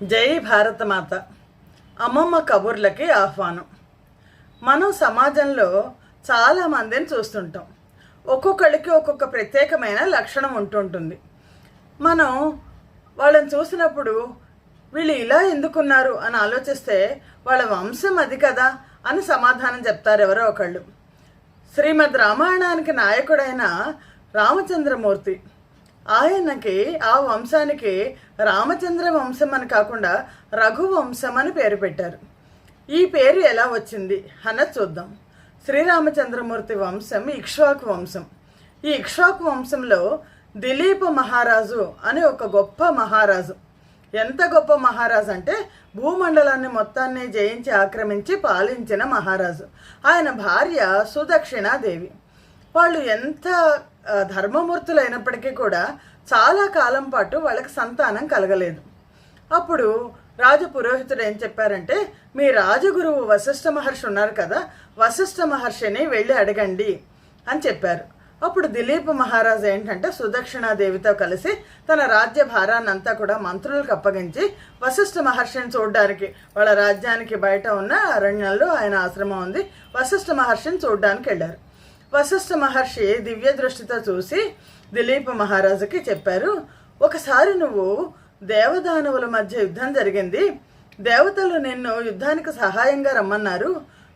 జై భారతమాత. అమ్మమ్మ కబుర్లకి ఆహ్వానం. మనం సమాజంలో చాలామందిని చూస్తుంటాం. ఒక్కొక్కళ్ళకి ఒక్కొక్క ప్రత్యేకమైన లక్షణం ఉంటుంటుంది. మనం వాళ్ళని చూసినప్పుడు వీళ్ళు ఇలా ఎందుకున్నారు అని ఆలోచిస్తే వాళ్ళ వంశం అది కదా అని సమాధానం చెప్తారు ఎవరో ఒకళ్ళు. శ్రీమద్ రామాయణానికి నాయకుడైన రామచంద్రమూర్తి, ఆయనకి ఆ వంశానికి రామచంద్ర వంశం అని కాకుండా రఘువంశం అని పేరు పెట్టారు. ఈ పేరు ఎలా వచ్చింది అన్నది చూద్దాం. శ్రీరామచంద్రమూర్తి వంశం ఇక్ష్వాకు వంశం. ఈ ఇక్ష్వాకు వంశంలో దిలీప మహారాజు అని ఒక గొప్ప మహారాజు. ఎంత గొప్ప మహారాజు అంటే భూమండలాన్ని మొత్తాన్ని జయించి ఆక్రమించి పాలించిన మహారాజు. ఆయన భార్య సుదక్షిణాదేవి. వాళ్ళు ఎంత ధర్మమూర్తులైనప్పటికీ కూడా చాలా కాలం పాటు వాళ్ళకి సంతానం కలగలేదు. అప్పుడు రాజపురోహితుడు ఏం చెప్పారంటే, మీ రాజగురువు వశిష్ఠ మహర్షి ఉన్నారు కదా, వశిష్ఠ మహర్షిని వెళ్ళి అడగండి అని చెప్పారు. అప్పుడు దిలీప మహారాజు ఏంటంటే సుదక్షిణాదేవితో కలిసి తన రాజ్య భారాన్ని అంతా కూడా మంత్రులకు అప్పగించి వశిష్ఠ మహర్షిని చూడడానికి, వాళ్ళ రాజ్యానికి బయట ఉన్న అరణ్యంలో ఆయన ఆశ్రమం ఉంది, వశిష్ఠ మహర్షిని చూడడానికి వెళ్ళారు. వశిష్ఠ మహర్షి దివ్య దృష్టితో చూసి దిలీప మహారాజుకి చెప్పారు, ఒకసారి నువ్వు దేవదానవుల మధ్య యుద్ధం జరిగింది, దేవతలు నిన్ను యుద్ధానికి సహాయంగా రమ్మన్నారు,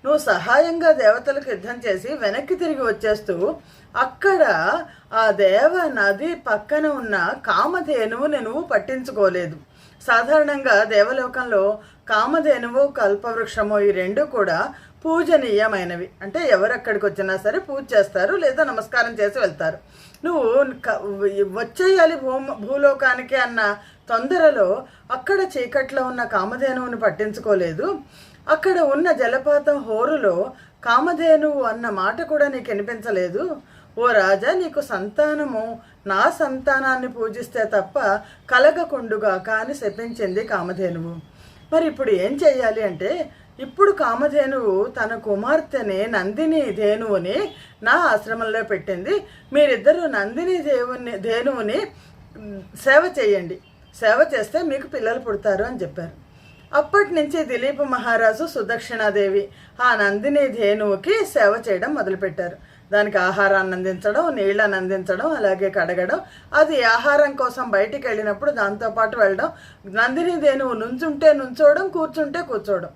నువ్వు సహాయంగా దేవతలకు యుద్ధం చేసి వెనక్కి తిరిగి వచ్చేస్తూ అక్కడ ఆ దేవ నది పక్కన ఉన్న కామధేనువుని నువ్వు పట్టించుకోలేదు. సాధారణంగా దేవలోకంలో కామధేనువు కల్పవృక్షము ఈ రెండు కూడా పూజనీయమైనవి. అంటే ఎవరెక్కడికి వచ్చినా సరే పూజ చేస్తారు లేదా నమస్కారం చేసి వెళ్తారు. నువ్వు వచ్చేయాలి భూలోకానికి అన్న తొందరలో అక్కడ చీకట్లో ఉన్న కామధేనువుని పట్టించుకోలేదు. అక్కడ ఉన్న జలపాతం హోరులో కామధేనువు అన్న మాట కూడా నీకు వినిపించలేదు. ఓ రాజా, నీకు సంతానము నా సంతానాన్ని పూజిస్తే తప్ప కలగకుండుగాక అని శపించింది కామధేనువు. మరి ఇప్పుడు ఏం చెయ్యాలి అంటే, ఇప్పుడు కామధేనువు తన కుమార్తెని నందిని ధేనువుని నా ఆశ్రమంలో పెట్టింది, మీరిద్దరూ నందిని ధేనువుని సేవ చేయండి, సేవ చేస్తే మీకు పిల్లలు పుడతారు అని చెప్పారు. అప్పటి నుంచి దిలీప మహారాజు సుదక్షిణాదేవి ఆ నందిని ధేనువుకి సేవ చేయడం మొదలుపెట్టారు. దానికి ఆహారాన్ని అందించడం, నీళ్ళని అందించడం, అలాగే కడగడం, అది ఆహారం కోసం బయటికి వెళ్ళినప్పుడు దాంతోపాటు వెళ్ళడం, నందిని ధేనువు నుంచుంటే నుంచోవడం, కూర్చుంటే కూర్చోవడం,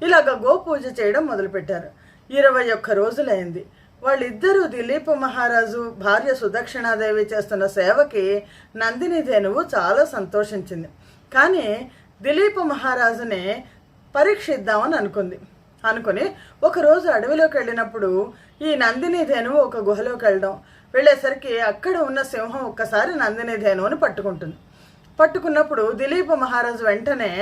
ఇలాగ గోపూజ చేయడం మొదలుపెట్టారు. 21 రోజులైంది. వాళ్ళిద్దరూ దిలీప మహారాజు భార్య సుదక్షిణాదేవి చేస్తున్న సేవకి నందిని ధేనువు చాలా సంతోషించింది. కానీ దిలీప మహారాజుని పరీక్షిద్దామని అనుకుని ఒకరోజు అడవిలోకి వెళ్ళినప్పుడు ఈ నందిని ధేనువు ఒక గుహలోకి వెళ్ళేసరికి అక్కడ ఉన్న సింహం ఒక్కసారి నందిని ధేనువుని పట్టుకున్నప్పుడు దిలీప మహారాజు వెంటనే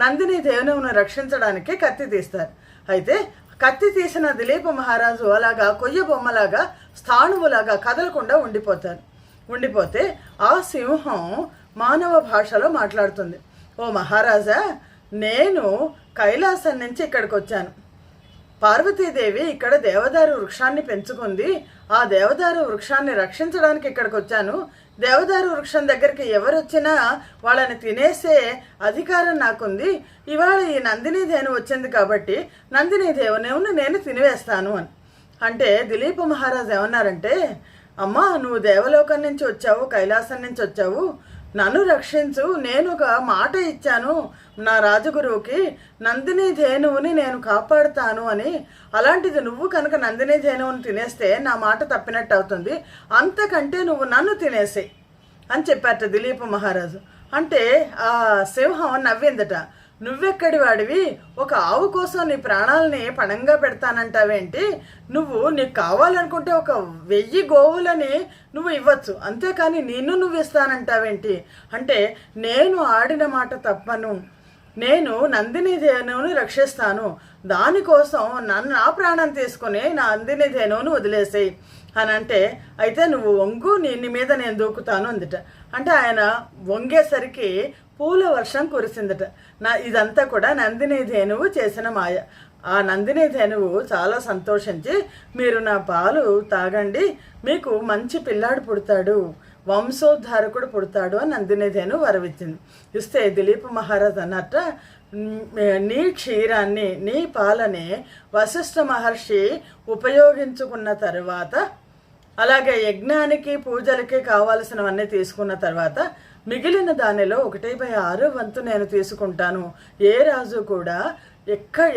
నందిని ధేనువును రక్షించడానికి కత్తి తీస్తారు. అయితే కత్తి తీసిన దిలీప మహారాజు అలాగా కొయ్య బొమ్మలాగా స్థాణువులాగా కదలకుండా ఉండిపోతే ఆ సింహం మానవ భాషలో మాట్లాడుతుంది. ఓ మహారాజా, నేను కైలాసం నుంచి ఇక్కడికి వచ్చాను. పార్వతీదేవి ఇక్కడ దేవదారు వృక్షాన్ని పెంచుకుంది, ఆ దేవదారు వృక్షాన్ని రక్షించడానికి ఇక్కడికి వచ్చాను. దేవదారు వృక్షం దగ్గరికి ఎవరొచ్చినా వాళ్ళని తినేసే అధికారం నాకుంది. ఇవాళ ఈ నందిని ధేను వచ్చింది కాబట్టి నందిని ధేనువుని నేను తినివేస్తాను అని అంటే దిలీప మహారాజు ఏమన్నారంటే, అమ్మా, నువ్వు దేవలోకం నుంచి వచ్చావు, కైలాసం నుంచి వచ్చావు, నన్ను రక్షించు, నేను ఒక మాట ఇచ్చాను నా రాజగురువుకి, నందిని ధేనువుని నేను కాపాడుతాను అని. అలాంటిది నువ్వు కనుక నందిని ధేనువుని తినేస్తే నా మాట తప్పినట్టు అవుతుంది, అంతకంటే నువ్వు నన్ను తినేసేయి అని చెప్పారట దిలీప మహారాజు. అంటే ఆ సింహం నవ్విందట, నువ్వెక్కడి వాడివి, ఒక ఆవు కోసం నీ ప్రాణాలని పణంగా పెడతానంటావేంటి, నీకు కావాలనుకుంటే 1000 గోవులని నువ్వు ఇవ్వచ్చు, అంతేకాని నువ్వు ఇస్తానంటావేంటి అంటే, నేను ఆడిన మాట తప్పను, నేను నందిని ధేనువుని రక్షిస్తాను, దానికోసం నా ప్రాణం తీసుకుని నందిని ధేనువుని వదిలేసేయి అని అంటే, అయితే నువ్వు వంగు, నీ మీద నేను దూకుతాను అందుట. అంటే ఆయన వంగేసరికి పూల వర్షం కురిసిందట. ఇదంతా కూడా నందిని ధేనువు చేసిన మాయ. ఆ నందిని ధేనువు చాలా సంతోషించి, మీరు నా పాలు తాగండి, మీకు మంచి పిల్లాడు పుడతాడు, వంశోద్ధారకుడు పుడతాడు అని నందినిధేను వరవిచ్చింది. ఇస్తే దిలీప మహారాజ్ అన్నట్ట, నీ క్షీరాన్ని, నీ పాలని వశిష్ఠ మహర్షి ఉపయోగించుకున్న తర్వాత, అలాగే యజ్ఞానికి పూజలకి కావాల్సినవన్నీ తీసుకున్న తర్వాత మిగిలిన దానిలో 1/6 వంతు నేను తీసుకుంటాను. ఏ రాజు కూడా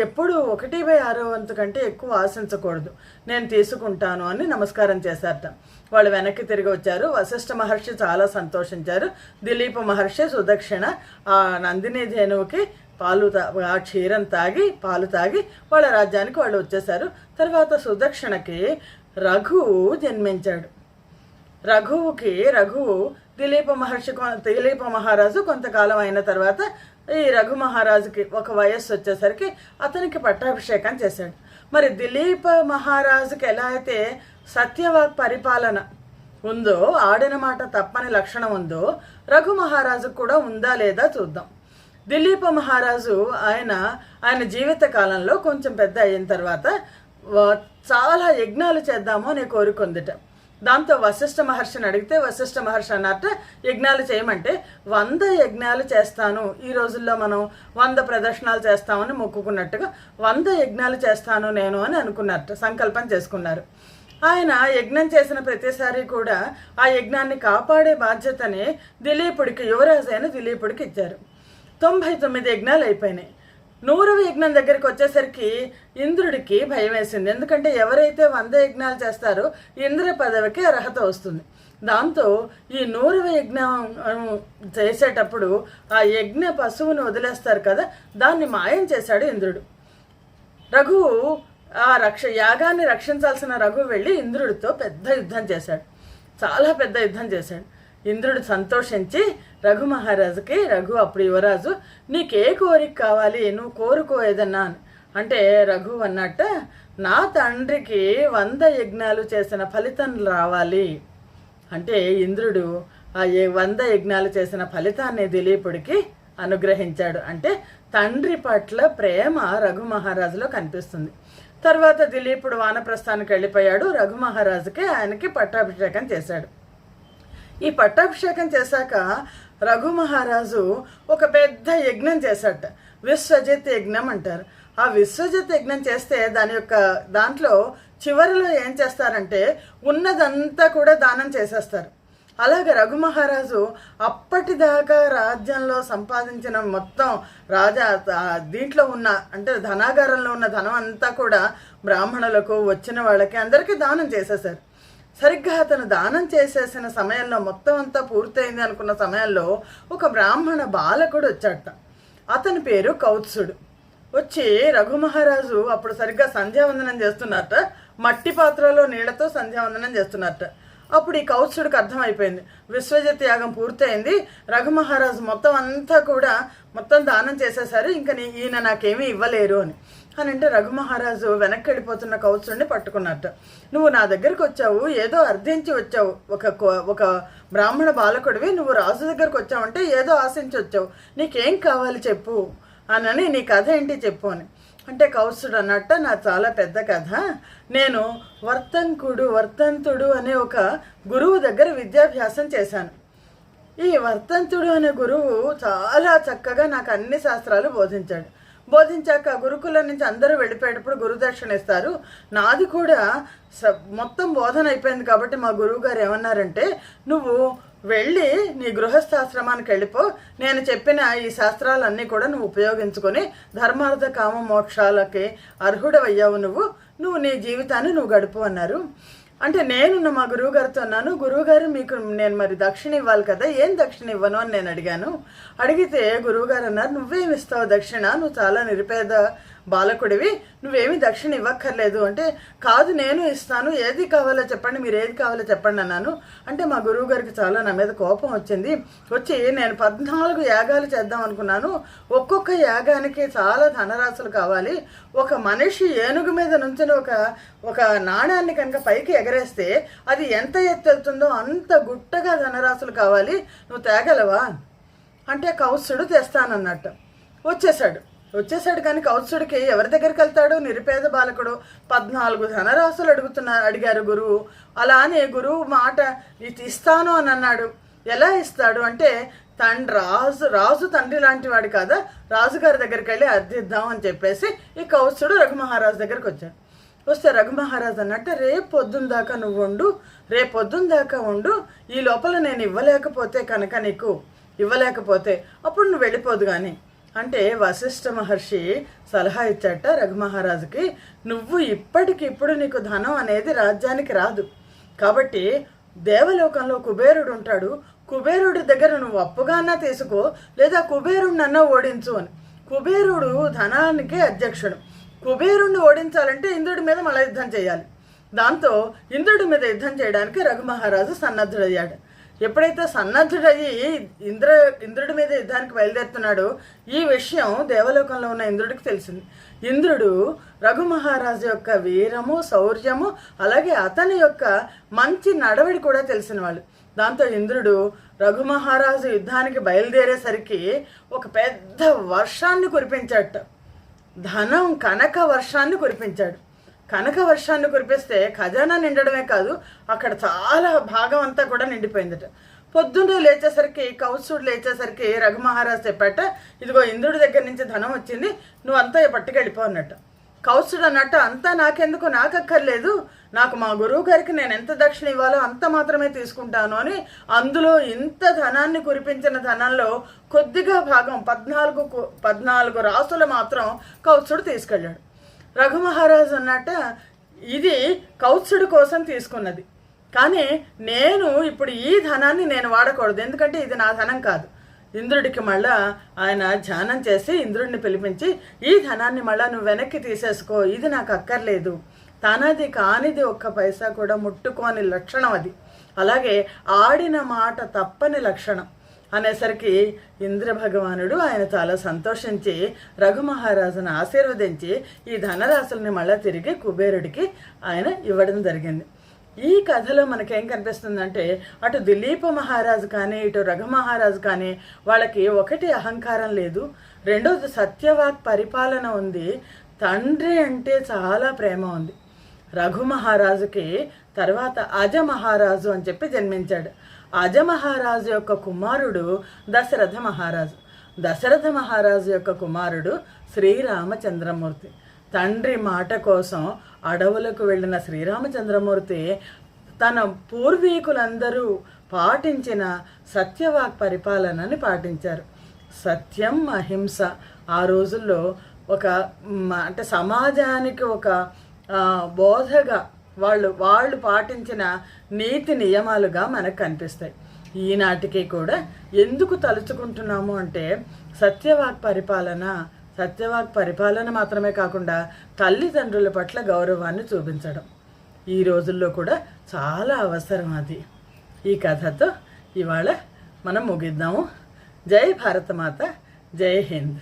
ఎప్పుడు 1/6 వంతు కంటే ఎక్కువ ఆశించకూడదు, నేను తీసుకుంటాను అని నమస్కారం చేశారట. వాళ్ళు వెనక్కి తిరిగి వచ్చారు. వశిష్ఠ మహర్షి చాలా సంతోషించారు. దిలీప మహర్షి సుదక్షిణ ఆ నందిని ధేనువుకి ఆ క్షీరం తాగి పాలు తాగి వాళ్ళ రాజ్యానికి వాళ్ళు వచ్చేసారు. తర్వాత సుదక్షిణకి రఘువు జన్మించాడు. రఘువు దిలీప మహారాజు కొంతకాలం అయిన తర్వాత ఈ రఘు మహారాజుకి ఒక వయస్సు వచ్చేసరికి అతనికి పట్టాభిషేకం చేశాడు. మరి దిలీప మహారాజుకి ఎలా అయితే సత్యవాక్ పరిపాలన ఉందో, ఆడిన మాట తప్పని లక్షణం ఉందో, రఘు మహారాజుకు కూడా ఉందా లేదా చూద్దాం. దిలీప మహారాజు ఆయన జీవిత కాలంలో కొంచెం పెద్ద అయిన తర్వాత చాలా యజ్ఞాలు చేద్దాము అనే కోరుకుందిట. దాంతో వశిష్ఠ మహర్షిని అడిగితే వశిష్ఠ మహర్షి అన్నట్ట, యజ్ఞాలు చేయమంటే 100 యజ్ఞాలు చేస్తాను, ఈ రోజుల్లో మనం 100 ప్రదర్శనాలు చేస్తామని మొక్కుకున్నట్టుగా 100 యజ్ఞాలు చేస్తాను నేను అని అనుకున్నట్టు సంకల్పం చేసుకున్నారు. ఆయన యజ్ఞం చేసిన ప్రతిసారి కూడా ఆ యజ్ఞాన్ని కాపాడే బాధ్యతని యువరాజు అయిన దిలీపుడికి ఇచ్చారు. 99 యజ్ఞాలు అయిపోయినాయి. 100వ యజ్ఞం దగ్గరికి వచ్చేసరికి ఇంద్రుడికి భయం వేసింది. ఎందుకంటే ఎవరైతే 100 యజ్ఞాలు చేస్తారో ఇంద్ర పదవికి అర్హత వస్తుంది. దాంతో ఈ 100వ యజ్ఞం చేసేటప్పుడు ఆ యజ్ఞ పశువును వదిలేస్తారు కదా, దాన్ని మాయం చేశాడు ఇంద్రుడు. రఘువు యాగాన్ని రక్షించాల్సిన రఘువు వెళ్ళి ఇంద్రుడితో పెద్ద యుద్ధం చేశాడు. చాలా పెద్ద యుద్ధం చేశాడు. ఇంద్రుడు సంతోషించి రఘు మహారాజుకి, రఘు అప్పుడు యువరాజు, నీకే కోరిక కావాలి, నువ్వు కోరుకో ఏదన్నా అంటే రఘు అన్నట్ట, నా తండ్రికి 100 యజ్ఞాలు చేసిన ఫలితం రావాలి అంటే ఇంద్రుడు ఆ 100 యజ్ఞాలు చేసిన ఫలితాన్ని దిలీపుడికి అనుగ్రహించాడు. అంటే తండ్రి పట్ల ప్రేమ రఘు మహారాజులో కనిపిస్తుంది. తర్వాత దిలీపుడు వానప్రస్థానికి వెళ్ళిపోయాడు. రఘు మహారాజుకి ఆయనకి పట్టాభిషేకం చేశాడు. ఈ పట్టాభిషేకం చేశాక రఘు మహారాజు ఒక పెద్ద యజ్ఞం చేశాట. విశ్వజిత్ యజ్ఞం అంటారు. ఆ విశ్వజిత్ యజ్ఞం చేస్తే దాంట్లో చివరిలో ఏం చేస్తారంటే ఉన్నదంతా కూడా దానం చేసేస్తారు. అలాగే రఘు మహారాజు అప్పటిదాకా రాజ్యంలో సంపాదించిన మొత్తం దీంట్లో ఉన్న అంటే ధనాగారంలో ఉన్న ధనం అంతా కూడా బ్రాహ్మణులకు, వచ్చిన వాళ్ళకి అందరికీ దానం చేసేసారు. సరిగ్గా అతను దానం చేసేసిన సమయంలో మొత్తం అంతా పూర్తయింది అనుకున్న సమయంలో ఒక బ్రాహ్మణ బాలకుడు వచ్చాట. అతని పేరు కౌత్సుడు. వచ్చి రఘు మహారాజు అప్పుడు సరిగ్గా సంధ్యావందనం చేస్తున్నట్ట, మట్టి పాత్రలో నీళ్లతో సంధ్యావందనం చేస్తున్నట్ట. అప్పుడు ఈ కౌత్సుడికి అర్థమైపోయింది, విశ్వజిత్ యాగం పూర్తయింది, రఘు మహారాజు మొత్తం అంతా కూడా దానం చేసేసారు, ఇంకా ఈయన నాకేమీ ఇవ్వలేరు అని అంటే రఘు మహారాజు వెనక్కి వెళ్ళిపోతున్న కౌత్సుడిని పట్టుకున్నట్ట. నువ్వు నా దగ్గరికి వచ్చావు, ఏదో అర్థించి వచ్చావు, ఒక బ్రాహ్మణ బాలకుడివి, నువ్వు రాజు దగ్గరకు వచ్చావంటే ఏదో ఆశించి వచ్చావు, నీకేం కావాలి చెప్పు అని, నీ కథ ఏంటి చెప్పు అని అంటే కౌత్సుడు అన్నట్ట, నా చాలా పెద్ద కథ. నేను వర్తంతుడు అనే ఒక గురువు దగ్గర విద్యాభ్యాసం చేశాను. ఈ వర్తంతుడు అనే గురువు చాలా చక్కగా నాకు అన్ని శాస్త్రాలు బోధించాక గురుకులం నుంచి అందరూ వెళ్ళిపోయేటప్పుడు గురుదక్షిణ ఇస్తారు. నాది కూడా మొత్తం బోధన అయిపోయింది కాబట్టి మా గురువు గారు ఏమన్నారంటే, నువ్వు వెళ్ళి నీ గృహస్థాశ్రమానికి వెళ్ళిపో, నేను చెప్పిన ఈ శాస్త్రాలన్నీ కూడా నువ్వు ఉపయోగించుకొని ధర్మార్థ కామ మోక్షాలకి అర్హుడవయ్యావు, నువ్వు నీ జీవితాన్ని నువ్వు గడుపు అన్నారు. అంటే నేను మా గురువుగారితో అన్నాను, గురువుగారు మీకు నేను మరి దక్షిణ ఇవ్వాలి కదా, ఏం దక్షిణ ఇవ్వను అని నేను అడిగితే గురువుగారు అన్నారు, నువ్వేమి ఇస్తావు దక్షిణ, నువ్వు చాలా నిరుపేద బాలకుడివి, నువ్వేమి దక్షిణ ఇవ్వక్కర్లేదు అంటే, కాదు నేను ఇస్తాను, ఏది కావాలో చెప్పండి, మీరు ఏది కావాలో చెప్పండి అన్నాను. అంటే మా గురువు గారికి చాలా నా మీద కోపం వచ్చి నేను 14 యాగాలు చేద్దాం అనుకున్నాను, ఒక్కొక్క యాగానికి చాలా ధనరాశులు కావాలి, ఒక మనిషి ఏనుగు మీద నుంచిన ఒక నాణ్యాన్ని కనుక పైకి ఎగరేస్తే అది ఎంత ఎత్తు వెళ్తుందో అంత గుట్టగా ధనరాశులు కావాలి, నువ్వు తేగలవా అంటే కౌత్సుడు తెస్తానన్నట్టు వచ్చేసాడు. వచ్చేసాడు కానీ కౌత్సుడికి ఎవరి దగ్గరికి వెళ్తాడు? నిరుపేద బాలకుడు. 14 ధనరాశులు అడిగారు గురువు. అలా అని గురువు మాట ఇది ఇస్తాను అని అన్నాడు. ఎలా ఇస్తాడు అంటే రాజు తండ్రి లాంటి వాడు కదా, రాజుగారి దగ్గరికి వెళ్ళి అర్థిద్దాం అని చెప్పేసి ఈ కౌత్సుడు రఘుమహారాజు దగ్గరికి వచ్చాడు. వస్తే రఘుమహారాజు అన్నట్టు రేపు పొద్దున్న దాకా నువ్వు ఉండు, రేపు పొద్దున్న దాకా ఉండు, ఈ లోపల నేను ఇవ్వలేకపోతే కనుక నీకు ఇవ్వలేకపోతే అప్పుడు నువ్వు వెళ్ళిపోదు కానీ అంటే వశిష్ఠ మహర్షి సలహా ఇచ్చాట రఘుమహారాజుకి, నువ్వు ఇప్పటికిప్పుడు నీకు ధనం అనేది రాజ్యానికి రాదు కాబట్టి దేవలోకంలో కుబేరుడు ఉంటాడు, కుబేరుడి దగ్గర నువ్వు అప్పుగాన్నా తీసుకో లేదా కుబేరుడినన్నా ఓడించు అని. కుబేరుడు ధనానికి అధ్యక్షుడు. కుబేరుణ్ణి ఓడించాలంటే ఇంద్రుడి మీద మళ్ళీ యుద్ధం చేయాలి. దాంతో ఇంద్రుడి మీద యుద్ధం చేయడానికి రఘుమహారాజు సన్నద్ధుడయ్యాడు. ఎప్పుడైతే సన్నద్ధుడయ్యి ఇంద్రుడి మీద యుద్ధానికి బయలుదేరుతున్నాడో ఈ విషయం దేవలోకంలో ఉన్న ఇంద్రుడికి తెలిసింది. ఇంద్రుడు రఘుమహారాజు యొక్క వీరము, శౌర్యము, అలాగే అతని యొక్క మంచి నడవడి కూడా తెలిసిన వాళ్ళు. దాంతో ఇంద్రుడు రఘుమహారాజు యుద్ధానికి బయలుదేరేసరికి ఒక పెద్ద వర్షాన్ని కురిపించాడట. ధనం కనక వర్షాన్ని కురిపించాడు. కనక వర్షాన్ని కురిపిస్తే ఖజానా నిండడమే కాదు, అక్కడ చాలా భాగం అంతా కూడా నిండిపోయిందట. పొద్దున్నే లేచేసరికి కౌత్సుడు లేచేసరికి రఘుమహారాజు చెప్పాట, ఇదిగో ఇంద్రుడి దగ్గర నుంచి ధనం వచ్చింది, నువ్వు అంతా పట్టుకెళ్ళిపో అన్నట్టు. కౌత్సుడు అన్నట్టు అంతా నాకెందుకు, నాకు అక్కర్లేదు, నాకు మా గురువు గారికి నేను ఎంత దక్షిణ ఇవ్వాలో అంత మాత్రమే తీసుకుంటాను అని అందులో ఇంత ధనాన్ని కురిపించిన ధనంలో కొద్దిగా భాగం 14 రాసులు మాత్రం కౌత్సుడు తీసుకెళ్ళాడు. రఘుమహారాజు అన్నట్ట ఇది కౌత్సుడి కోసం తీసుకున్నది, కానీ నేను ఇప్పుడు ఈ ధనాన్ని నేను వాడకూడదు, ఎందుకంటే ఇది నా ధనం కాదు. ఇంద్రుడికి మళ్ళా ఆయన ధ్యానం చేసి ఇంద్రుడిని పిలిపించి ఈ ధనాన్ని మళ్ళా నువ్వు వెనక్కి తీసేసుకో, ఇది నాకు అక్కర్లేదు, తనది కానిది ఒక్క పైసా కూడా ముట్టుకోని లక్షణం అది, అలాగే ఆడిన మాట తప్పని లక్షణం అనేసరికి ఇంద్రభగవానుడు ఆయన చాలా సంతోషించి రఘుమహారాజును ఆశీర్వదించి ఈ ధనరాశుల్ని మళ్ళీ తిరిగి కుబేరుడికి ఆయన ఇవ్వడం జరిగింది. ఈ కథలో మనకేం కనిపిస్తుందంటే అటు దిలీప మహారాజు కానీ ఇటు రఘుమహారాజు కానీ వాళ్ళకి ఒకటి అహంకారం లేదు, రెండోది సత్యవాక్ పరిపాలన ఉంది, తండ్రి అంటే చాలా ప్రేమ ఉంది. రఘుమహారాజుకి తర్వాత అజమహారాజు అని చెప్పి జన్మించాడు. అజమహారాజు యొక్క కుమారుడు దశరథ మహారాజు. దశరథ మహారాజు యొక్క కుమారుడు శ్రీరామచంద్రమూర్తి. తండ్రి మాట కోసం అడవులకు వెళ్ళిన శ్రీరామచంద్రమూర్తి తన పూర్వీకులందరూ పాటించిన సత్యవాక్ పరిపాలనని పాటించారు. సత్యం, అహింస ఆ రోజుల్లో ఒక అంటే సమాజానికి ఒక బోధగా వాళ్ళు పాటించిన నీతి నియమాలుగా మనకు కనిపిస్తాయి. ఈనాటికి కూడా ఎందుకు తలుచుకుంటున్నాము అంటే సత్యవాక్ పరిపాలన మాత్రమే కాకుండా తల్లిదండ్రుల పట్ల గౌరవాన్ని చూపించడం ఈ రోజుల్లో కూడా చాలా అవసరం. అది ఈ కథతో ఇవాళ మనం ముగిద్దాము. జై భారతమాత, జై హింద్.